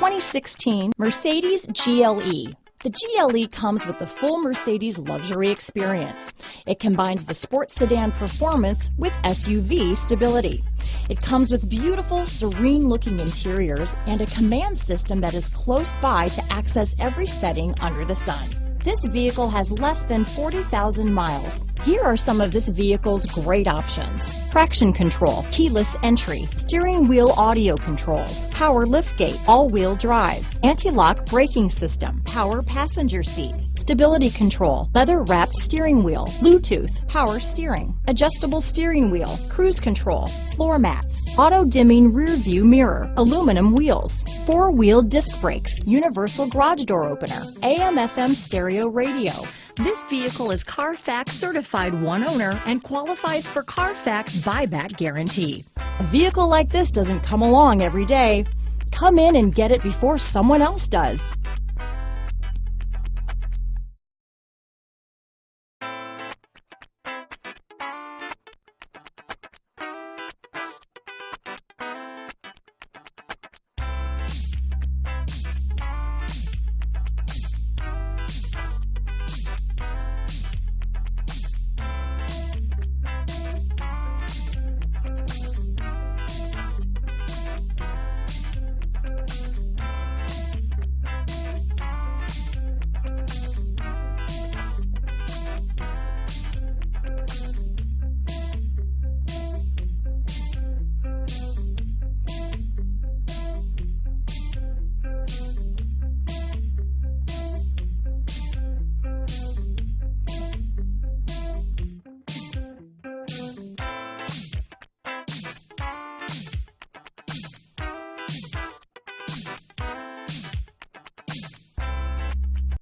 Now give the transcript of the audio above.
2016 Mercedes GLE. The GLE comes with the full Mercedes luxury experience. It combines the sports sedan performance with SUV stability. It comes with beautiful, serene-looking interiors and a command system that is close by to access every setting under the sun. This vehicle has less than 40,000 miles. Here are some of this vehicle's great options: traction control, keyless entry, steering wheel audio controls, power liftgate, all-wheel drive, anti-lock braking system, power passenger seat, stability control, leather-wrapped steering wheel, Bluetooth, power steering, adjustable steering wheel, cruise control, floor mats, auto-dimming rear view mirror, aluminum wheels, four-wheel disc brakes, universal garage door opener, AM/FM stereo radio. This vehicle is Carfax certified one owner and qualifies for Carfax buyback guarantee. A vehicle like this doesn't come along every day. Come in and get it before someone else does.